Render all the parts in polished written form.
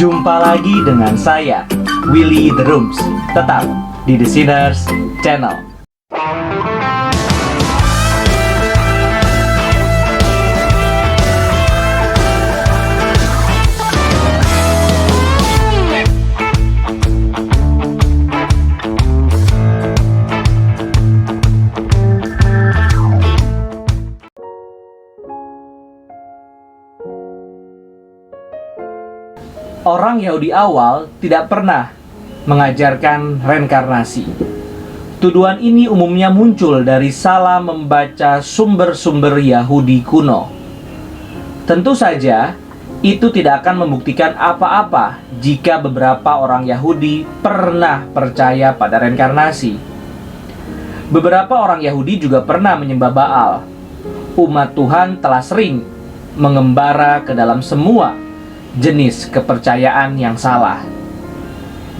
Jumpa lagi dengan saya, Willy The Rooms, tetap di The Sinners Channel. Orang Yahudi awal tidak pernah mengajarkan reinkarnasi. Tuduhan ini umumnya muncul dari salah membaca sumber-sumber Yahudi kuno. Tentu saja, itu tidak akan membuktikan apa-apa jika beberapa orang Yahudi pernah percaya pada reinkarnasi. Beberapa orang Yahudi juga pernah menyembah Baal. Umat Tuhan telah sering mengembara ke dalam semua jenis kepercayaan yang salah,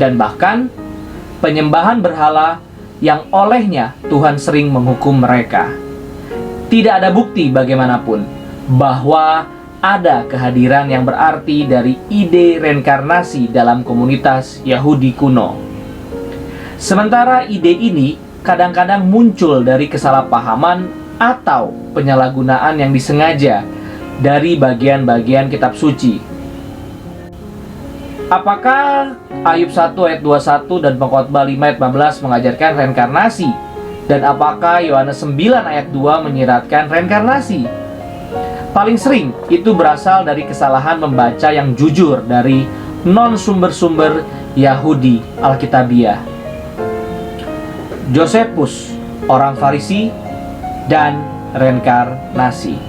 dan bahkan penyembahan berhala yang olehnya Tuhan sering menghukum mereka. Tidak ada bukti bagaimanapun bahwa ada kehadiran yang berarti dari ide reinkarnasi dalam komunitas Yahudi kuno. Sementara ide ini kadang-kadang muncul dari kesalahpahaman atau penyalahgunaan yang disengaja dari bagian-bagian kitab suci. Apakah Ayub 1 ayat 21 dan Pengkhotbah 5 ayat 15 mengajarkan reinkarnasi? Dan apakah Yohanes 9 ayat 2 menyiratkan reinkarnasi? Paling sering itu berasal dari kesalahan membaca yang jujur dari non-sumber-sumber Yahudi Alkitabiah. Josephus, orang Farisi, dan reinkarnasi.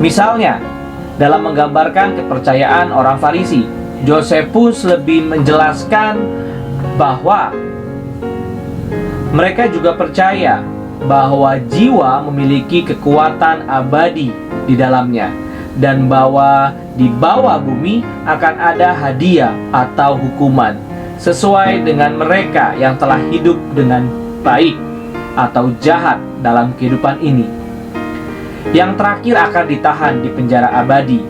Misalnya, dalam menggambarkan kepercayaan orang Farisi, Josephus lebih menjelaskan bahwa mereka juga percaya bahwa jiwa memiliki kekuatan abadi di dalamnya, dan bahwa di bawah bumi akan ada hadiah atau hukuman sesuai dengan mereka yang telah hidup dengan baik atau jahat dalam kehidupan ini. Yang terakhir akan ditahan di penjara abadi,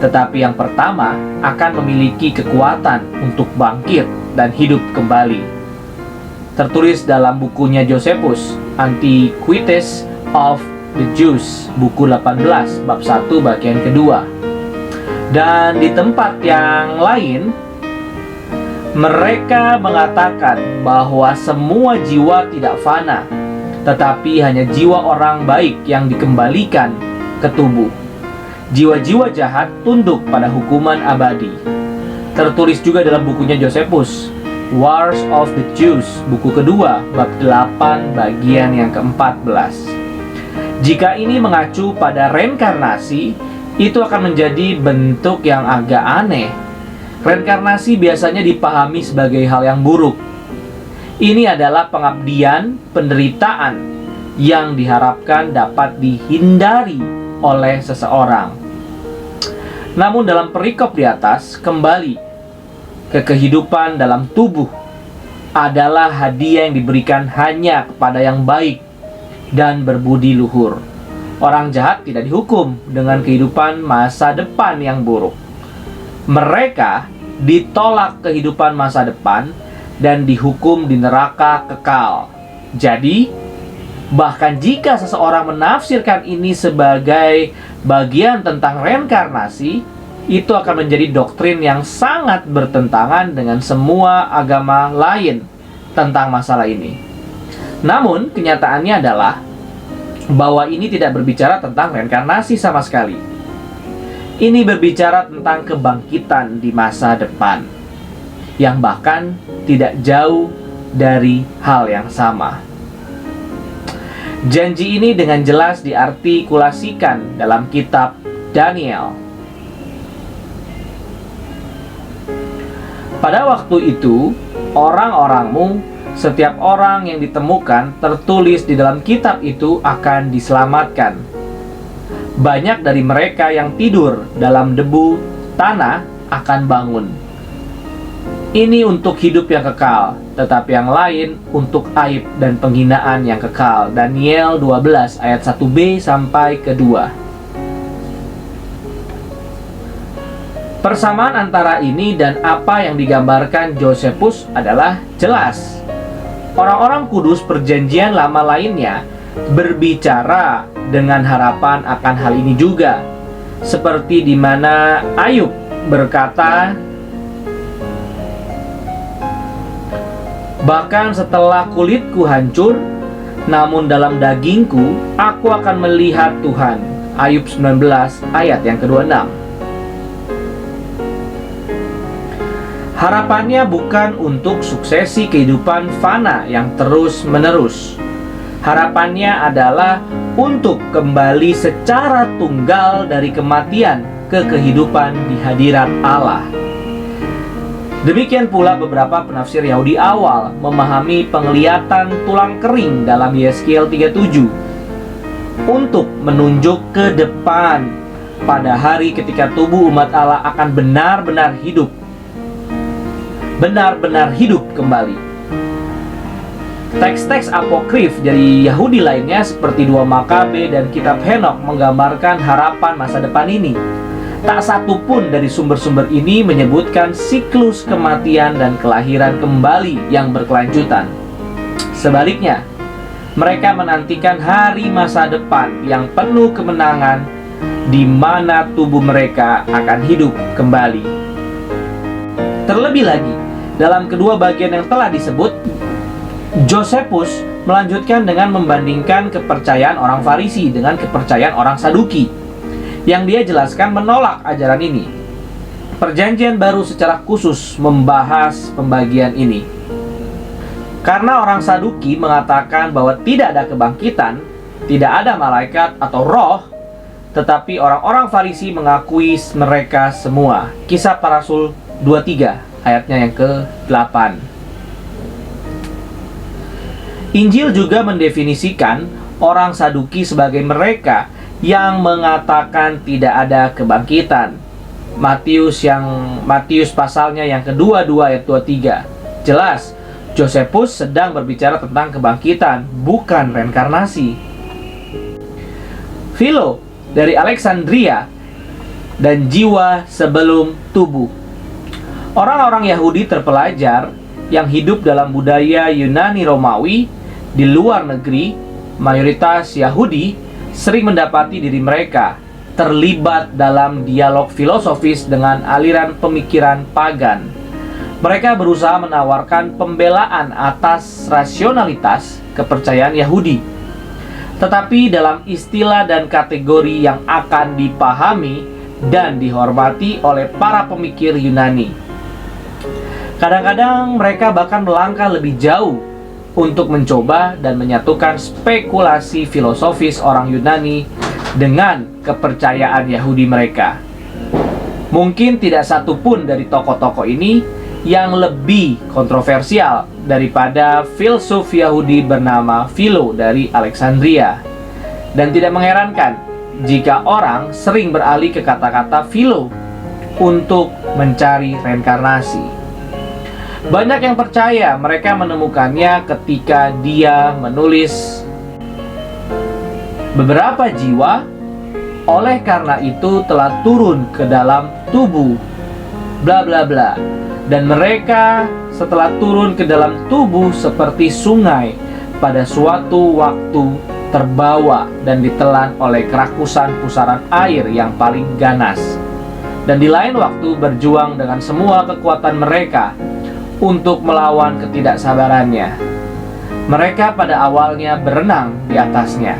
tetapi yang pertama akan memiliki kekuatan untuk bangkit dan hidup kembali. Tertulis dalam bukunya Josephus, Antiquities of the Jews, buku 18, bab 1, bagian kedua. Dan di tempat yang lain, mereka mengatakan bahwa semua jiwa tidak fana, tetapi hanya jiwa orang baik yang dikembalikan ke tubuh. Jiwa-jiwa jahat tunduk pada hukuman abadi. Tertulis juga dalam bukunya Josephus, Wars of the Jews, buku kedua, bab 8, bagian yang ke-14. Jika ini mengacu pada reinkarnasi, itu akan menjadi bentuk yang agak aneh. Reinkarnasi biasanya dipahami sebagai hal yang buruk. Ini adalah pengabdian, penderitaan yang diharapkan dapat dihindari oleh seseorang. Namun dalam perikop di atas, kembali ke kehidupan dalam tubuh adalah hadiah yang diberikan hanya kepada yang baik dan berbudi luhur. Orang jahat tidak dihukum dengan kehidupan masa depan yang buruk. Mereka ditolak kehidupan masa depan dan dihukum di neraka kekal. Jadi, bahkan jika seseorang menafsirkan ini sebagai bagian tentang reinkarnasi, itu akan menjadi doktrin yang sangat bertentangan dengan semua agama lain tentang masalah ini. Namun, kenyataannya adalah bahwa ini tidak berbicara tentang reinkarnasi sama sekali. Ini berbicara tentang kebangkitan di masa depan, yang bahkan tidak jauh dari hal yang sama. Janji ini dengan jelas diartikulasikan dalam kitab Daniel. Pada waktu itu, orang-orangmu, setiap orang yang ditemukan tertulis di dalam kitab itu akan diselamatkan. Banyak dari mereka yang tidur dalam debu tanah akan bangun. Ini untuk hidup yang kekal, tetapi yang lain untuk aib dan penghinaan yang kekal. Daniel 12 ayat 1b sampai ke 2. Persamaan antara ini dan apa yang digambarkan Josephus adalah jelas. Orang-orang kudus perjanjian lama lainnya berbicara dengan harapan akan hal ini juga. Seperti di mana Ayub berkata, "Bahkan setelah kulitku hancur, namun dalam dagingku aku akan melihat Tuhan." Ayub 19 ayat yang ke-26. Harapannya bukan untuk suksesi kehidupan fana yang terus-menerus. Harapannya adalah untuk kembali secara tunggal dari kematian ke kehidupan di hadirat Allah. Demikian pula beberapa penafsir Yahudi awal memahami penglihatan tulang kering dalam Yeskiel 37 untuk menunjuk ke depan pada hari ketika tubuh umat Allah akan benar-benar hidup kembali. Teks-teks apokrif dari Yahudi lainnya seperti 2 Makabe dan kitab Henokh menggambarkan harapan masa depan ini. Tak satu pun dari sumber-sumber ini menyebutkan siklus kematian dan kelahiran kembali yang berkelanjutan. Sebaliknya, mereka menantikan hari masa depan yang penuh kemenangan di mana tubuh mereka akan hidup kembali. Terlebih lagi, dalam kedua bagian yang telah disebut, Josephus melanjutkan dengan membandingkan kepercayaan orang Farisi dengan kepercayaan orang Saduki, yang dia jelaskan menolak ajaran ini. Perjanjian Baru secara khusus membahas pembagian ini. Karena orang Saduki mengatakan bahwa tidak ada kebangkitan, tidak ada malaikat atau roh, tetapi orang-orang Farisi mengakui mereka semua. Kisah Para Rasul 23 ayatnya yang ke-8. Injil juga mendefinisikan orang Saduki sebagai mereka yang mengatakan tidak ada kebangkitan. Matius pasalnya yang kedua 2 ayat 23. Jelas, Josephus sedang berbicara tentang kebangkitan, bukan reinkarnasi. Philo dari Alexandria dan jiwa sebelum tubuh. Orang-orang Yahudi terpelajar yang hidup dalam budaya Yunani Romawi di luar negeri, mayoritas Yahudi sering mendapati diri mereka terlibat dalam dialog filosofis dengan aliran pemikiran pagan. Mereka berusaha menawarkan pembelaan atas rasionalitas kepercayaan Yahudi, tetapi dalam istilah dan kategori yang akan dipahami dan dihormati oleh para pemikir Yunani. Kadang-kadang mereka bahkan melangkah lebih jauh untuk mencoba dan menyatukan spekulasi filosofis orang Yunani dengan kepercayaan Yahudi mereka. Mungkin tidak satu pun dari tokoh-tokoh ini yang lebih kontroversial daripada filsuf Yahudi bernama Philo dari Alexandria. Dan tidak mengherankan jika orang sering beralih ke kata-kata Philo untuk mencari reinkarnasi. Banyak yang percaya mereka menemukannya ketika dia menulis, "Beberapa jiwa oleh karena itu telah turun ke dalam tubuh bla bla bla, dan mereka setelah turun ke dalam tubuh seperti sungai pada suatu waktu terbawa dan ditelan oleh kerakusan pusaran air yang paling ganas, dan di lain waktu berjuang dengan semua kekuatan mereka untuk melawan ketidaksabarannya. Mereka pada awalnya berenang di atasnya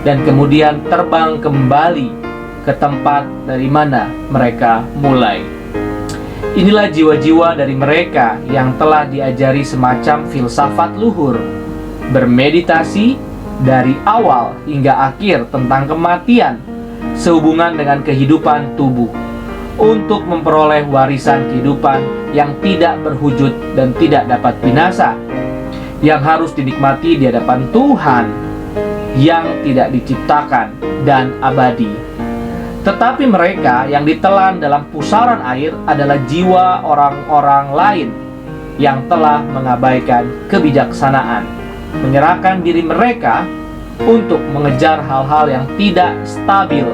dan kemudian terbang kembali ke tempat dari mana mereka mulai." Inilah jiwa-jiwa dari mereka yang telah diajari semacam filsafat luhur, bermeditasi dari awal hingga akhir tentang kematian sehubungan dengan kehidupan tubuh, untuk memperoleh warisan kehidupan yang tidak berwujud dan tidak dapat binasa, yang harus dinikmati di hadapan Tuhan yang tidak diciptakan dan abadi. Tetapi mereka yang ditelan dalam pusaran air adalah jiwa orang-orang lain yang telah mengabaikan kebijaksanaan, menyerahkan diri mereka untuk mengejar hal-hal yang tidak stabil,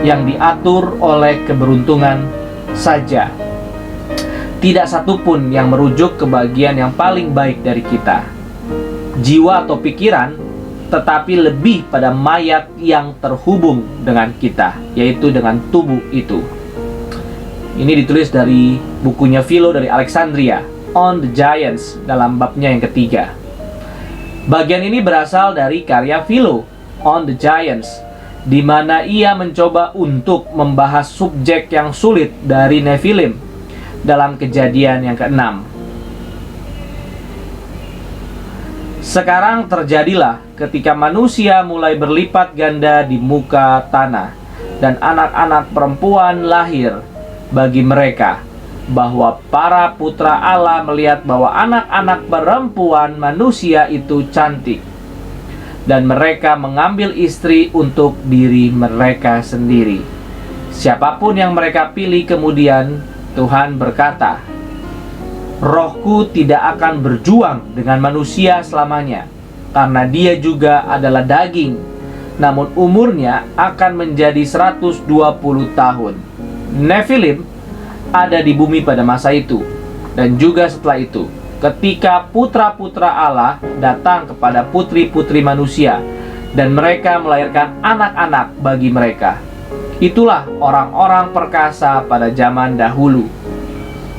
yang diatur oleh keberuntungan saja. Tidak satupun yang merujuk ke bagian yang paling baik dari kita, jiwa atau pikiran, tetapi lebih pada mayat yang terhubung dengan kita, yaitu dengan tubuh itu. Ini ditulis dari bukunya Philo dari Alexandria, On the Giants, dalam babnya yang ketiga. Bagian ini berasal dari karya Philo, On the Giants, di mana ia mencoba untuk membahas subjek yang sulit dari Nephilim dalam Kejadian yang ke-6. Sekarang terjadilah ketika manusia mulai berlipat ganda di muka tanah, dan anak-anak perempuan lahir bagi mereka, bahwa para putra Allah melihat bahwa anak-anak perempuan manusia itu cantik, dan mereka mengambil istri untuk diri mereka sendiri. Siapapun yang mereka pilih kemudian, Tuhan berkata, Rohku tidak akan berjuang dengan manusia selamanya, karena dia juga adalah daging, namun umurnya akan menjadi 120 tahun. Nephilim ada di bumi pada masa itu, dan juga setelah itu, ketika putra-putra Allah datang kepada putri-putri manusia, dan mereka melahirkan anak-anak bagi mereka. Itulah orang-orang perkasa pada zaman dahulu.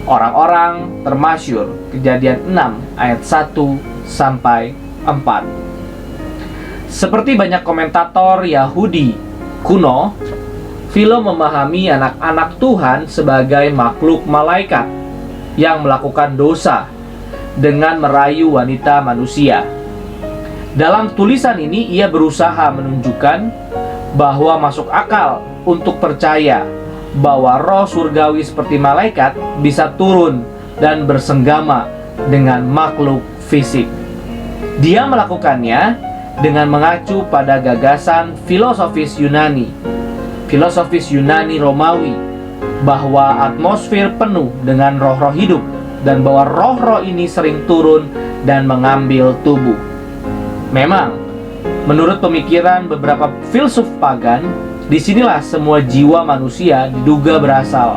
Orang-orang termasyur, Kejadian 6 ayat 1 sampai 4. Seperti banyak komentator Yahudi kuno, Philo memahami anak-anak Tuhan sebagai makhluk malaikat yang melakukan dosa dengan merayu wanita manusia. Dalam tulisan ini ia berusaha menunjukkan bahwa masuk akal untuk percaya bahwa roh surgawi seperti malaikat bisa turun dan bersenggama dengan makhluk fisik. Dia melakukannya dengan mengacu pada gagasan filosofis Yunani Romawi, bahwa atmosfer penuh dengan roh-roh hidup, dan bahwa roh-roh ini sering turun dan mengambil tubuh. Memang, menurut pemikiran beberapa filsuf pagan, disinilah semua jiwa manusia diduga berasal.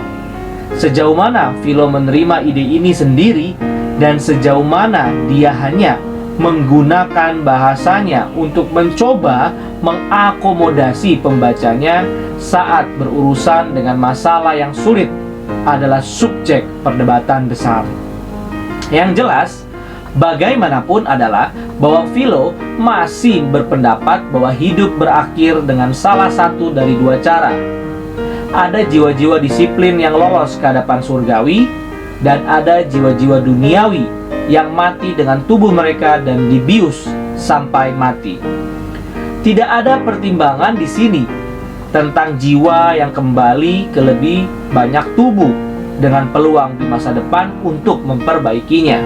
Sejauh mana Philo menerima ide ini sendiri, dan sejauh mana dia hanya menggunakan bahasanya untuk mencoba mengakomodasi pembacanya saat berurusan dengan masalah yang sulit, adalah subjek perdebatan besar. Yang jelas, bagaimanapun adalah bahwa Philo masih berpendapat bahwa hidup berakhir dengan salah satu dari dua cara. Ada jiwa-jiwa disiplin yang lolos ke hadapan surgawi, dan ada jiwa-jiwa duniawi yang mati dengan tubuh mereka dan dibius sampai mati. Tidak ada pertimbangan di sini tentang jiwa yang kembali ke lebih banyak tubuh dengan peluang di masa depan untuk memperbaikinya.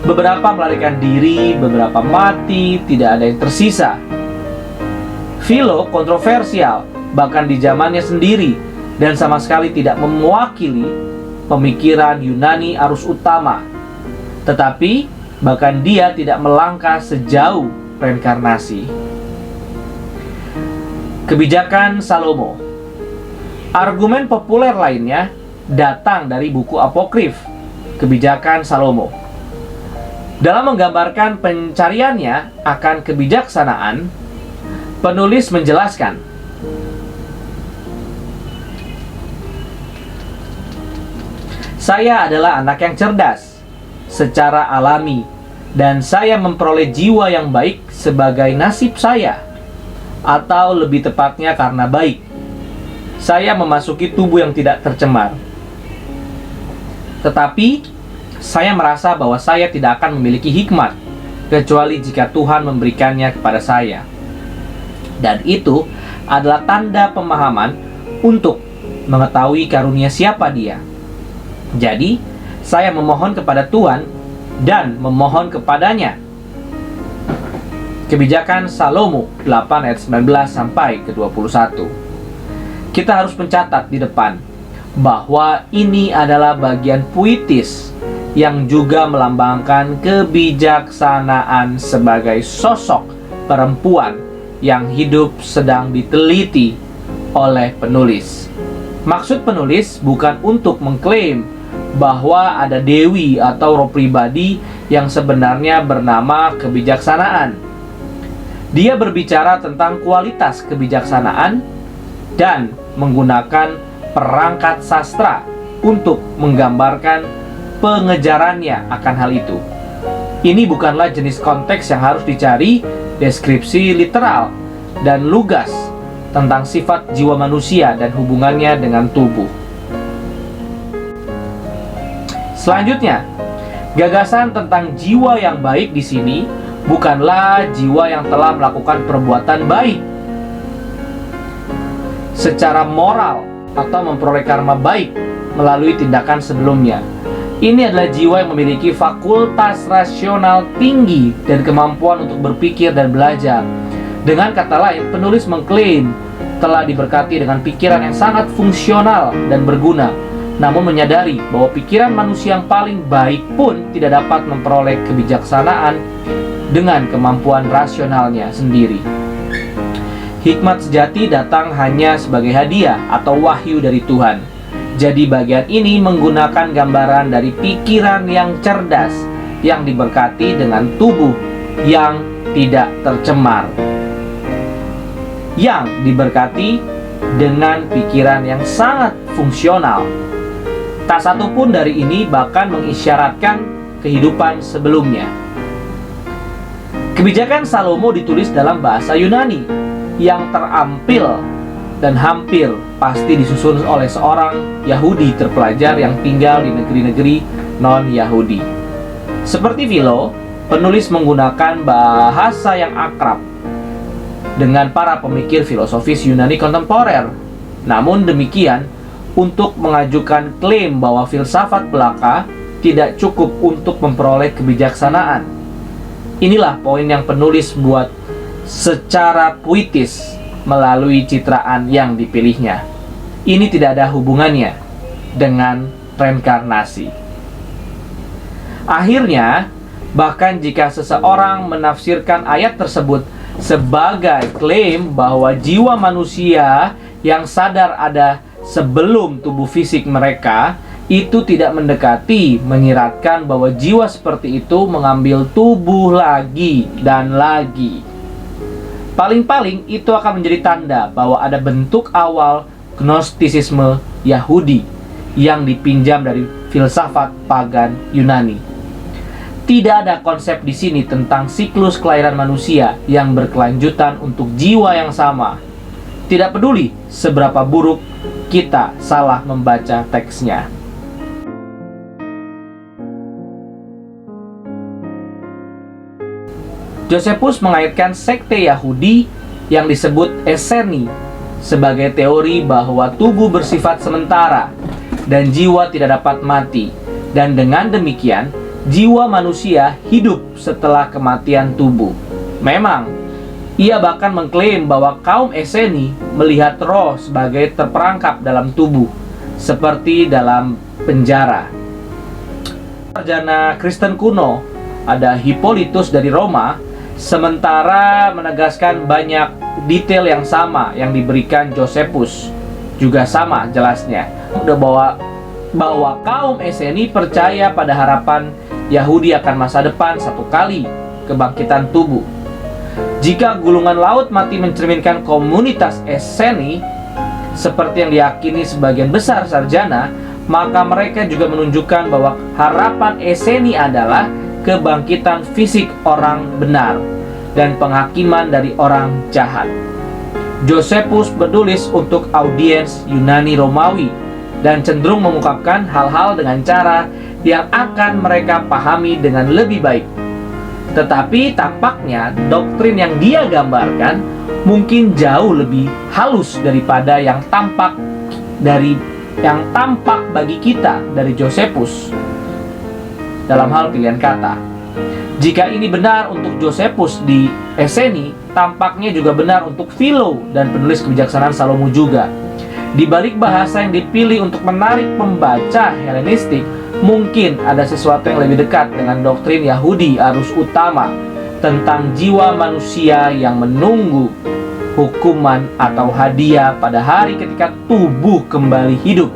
Beberapa melarikan diri, beberapa mati, tidak ada yang tersisa. Philo kontroversial bahkan di zamannya sendiri, dan sama sekali tidak mewakili pemikiran Yunani arus utama. Tetapi bahkan dia tidak melangkah sejauh reinkarnasi. Kebijakan Salomo. Argumen populer lainnya datang dari buku apokrif Kebijakan Salomo. Dalam menggambarkan pencariannya akan kebijaksanaan, penulis menjelaskan, saya adalah anak yang cerdas secara alami, dan saya memperoleh jiwa yang baik sebagai nasib saya, atau lebih tepatnya karena baik. Saya memasuki tubuh yang tidak tercemar. Tetapi saya merasa bahwa saya tidak akan memiliki hikmat kecuali jika Tuhan memberikannya kepada saya. Dan itu adalah tanda pemahaman untuk mengetahui karunia siapa dia. Jadi, saya memohon kepada Tuhan dan memohon kepadanya. Kebijakan Salomo 8 ayat 19 sampai ke 21. Kita harus mencatat di depan bahwa ini adalah bagian puitis yang juga melambangkan kebijaksanaan sebagai sosok perempuan yang hidup sedang diteliti oleh penulis. Maksud penulis bukan untuk mengklaim bahwa ada dewi atau roh pribadi yang sebenarnya bernama kebijaksanaan. Dia berbicara tentang kualitas kebijaksanaan dan menggunakan perangkat sastra untuk menggambarkan pengejarannya akan hal itu. Ini bukanlah jenis konteks yang harus dicari deskripsi literal dan lugas tentang sifat jiwa manusia dan hubungannya dengan tubuh. Selanjutnya, gagasan tentang jiwa yang baik di sini bukanlah jiwa yang telah melakukan perbuatan baik secara moral atau memperoleh karma baik melalui tindakan sebelumnya. Ini adalah jiwa yang memiliki fakultas rasional tinggi dan kemampuan untuk berpikir dan belajar. Dengan kata lain, penulis mengklaim telah diberkati dengan pikiran yang sangat fungsional dan berguna, namun menyadari bahwa pikiran manusia yang paling baik pun tidak dapat memperoleh kebijaksanaan dengan kemampuan rasionalnya sendiri. Hikmat sejati datang hanya sebagai hadiah atau wahyu dari Tuhan. Jadi bagian ini menggunakan gambaran dari pikiran yang cerdas yang diberkati dengan tubuh yang tidak tercemar, yang diberkati dengan pikiran yang sangat fungsional. Tak satu pun dari ini bahkan mengisyaratkan kehidupan sebelumnya. Kebijakan Salomo ditulis dalam bahasa Yunani yang terampil dan hampir pasti disusun oleh seorang Yahudi terpelajar yang tinggal di negeri-negeri non-Yahudi. Seperti Philo, penulis menggunakan bahasa yang akrab dengan para pemikir filosofis Yunani kontemporer. Namun demikian, untuk mengajukan klaim bahwa filsafat belaka tidak cukup untuk memperoleh kebijaksanaan. Inilah poin yang penulis buat secara puitis melalui citraan yang dipilihnya. Ini tidak ada hubungannya dengan reinkarnasi. Akhirnya, bahkan jika seseorang menafsirkan ayat tersebut sebagai klaim bahwa jiwa manusia yang sadar ada sebelum tubuh fisik mereka, itu tidak mendekati menyiratkan bahwa jiwa seperti itu mengambil tubuh lagi dan lagi. Paling-paling itu akan menjadi tanda bahwa ada bentuk awal gnostisisme Yahudi yang dipinjam dari filsafat pagan Yunani. Tidak ada konsep di sini tentang siklus kelahiran manusia yang berkelanjutan untuk jiwa yang sama. Tidak peduli seberapa buruk kita salah membaca teksnya. Josephus mengaitkan sekte Yahudi yang disebut Esseni sebagai teori bahwa tubuh bersifat sementara dan jiwa tidak dapat mati, dan dengan demikian jiwa manusia hidup setelah kematian tubuh. Memang, ia bahkan mengklaim bahwa kaum Esseni melihat roh sebagai terperangkap dalam tubuh, seperti dalam penjara. Sarjana Kristen kuno, ada Hippolytus dari Roma, sementara menegaskan banyak detail yang sama yang diberikan Josephus. Juga sama jelasnya bahwa kaum Esseni percaya pada harapan Yahudi akan masa depan satu kali kebangkitan tubuh. Jika gulungan laut mati mencerminkan komunitas Esseni seperti yang diyakini sebagian besar sarjana, maka mereka juga menunjukkan bahwa harapan Esseni adalah kebangkitan fisik orang benar dan penghakiman dari orang jahat. Josephus menulis untuk audiens Yunani Romawi dan cenderung mengungkapkan hal-hal dengan cara yang akan mereka pahami dengan lebih baik. Tetapi tampaknya doktrin yang dia gambarkan mungkin jauh lebih halus daripada yang tampak bagi kita dari Josephus dalam hal pilihan kata. Jika ini benar untuk Josephus di Esseni, tampaknya juga benar untuk Philo dan penulis kebijaksanaan Salomo juga. Di balik bahasa yang dipilih untuk menarik pembaca Helenistik, mungkin ada sesuatu yang lebih dekat dengan doktrin Yahudi arus utama tentang jiwa manusia yang menunggu hukuman atau hadiah pada hari ketika tubuh kembali hidup.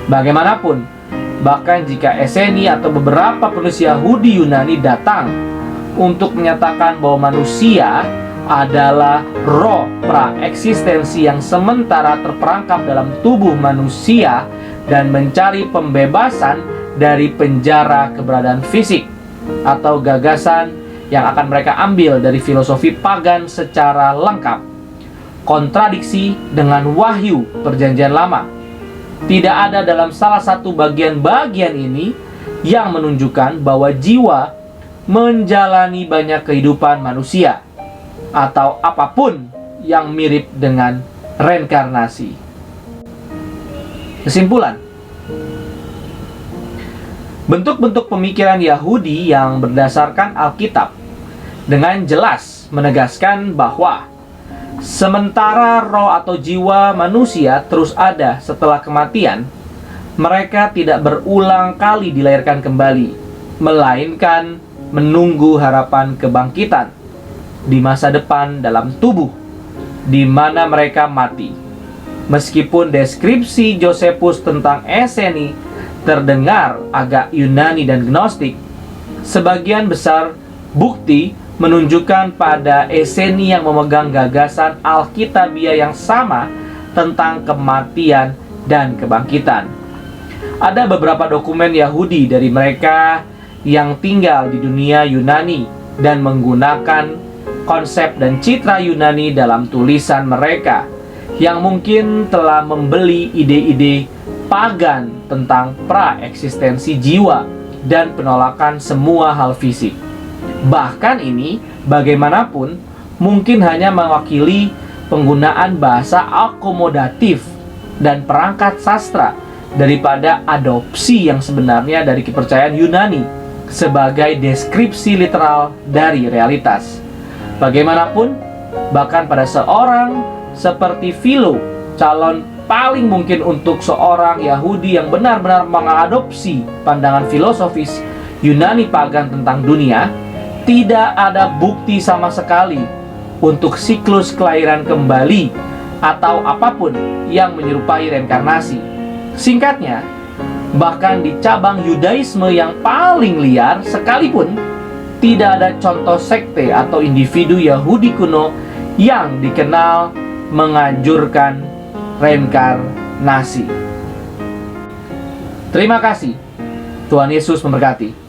Bagaimanapun, bahkan jika Esseni atau beberapa penulis Yahudi Yunani datang untuk menyatakan bahwa manusia adalah roh praeksistensi yang sementara terperangkap dalam tubuh manusia dan mencari pembebasan dari penjara keberadaan fisik, atau gagasan yang akan mereka ambil dari filosofi pagan secara lengkap, kontradiksi dengan wahyu Perjanjian Lama. Tidak ada dalam salah satu bagian-bagian ini yang menunjukkan bahwa jiwa menjalani banyak kehidupan manusia atau apapun yang mirip dengan reinkarnasi. Kesimpulan, bentuk-bentuk pemikiran Yahudi yang berdasarkan Alkitab dengan jelas menegaskan bahwa sementara roh atau jiwa manusia terus ada setelah kematian, mereka tidak berulang kali dilahirkan kembali, melainkan menunggu harapan kebangkitan di masa depan dalam tubuh di mana mereka mati. Meskipun deskripsi Josephus tentang Esseni terdengar agak Yunani dan Gnostik, sebagian besar bukti menunjukkan pada Esseni yang memegang gagasan Alkitabiah yang sama tentang kematian dan kebangkitan. Ada beberapa dokumen Yahudi dari mereka yang tinggal di dunia Yunani dan menggunakan konsep dan citra Yunani dalam tulisan mereka, yang mungkin telah membeli ide-ide pagan tentang praeksistensi jiwa dan penolakan semua hal fisik. Bahkan ini, bagaimanapun, mungkin hanya mewakili penggunaan bahasa akomodatif dan perangkat sastra daripada adopsi yang sebenarnya dari kepercayaan Yunani sebagai deskripsi literal dari realitas. Bagaimanapun, bahkan pada seorang seperti Philo, calon paling mungkin untuk seorang Yahudi yang benar-benar mengadopsi pandangan filosofis Yunani pagan tentang dunia, tidak ada bukti sama sekali untuk siklus kelahiran kembali atau apapun yang menyerupai reinkarnasi. Singkatnya, bahkan di cabang Yudaisme yang paling liar sekalipun, tidak ada contoh sekte atau individu Yahudi kuno yang dikenal menganjurkan reinkarnasi. Terima kasih. Tuhan Yesus memberkati.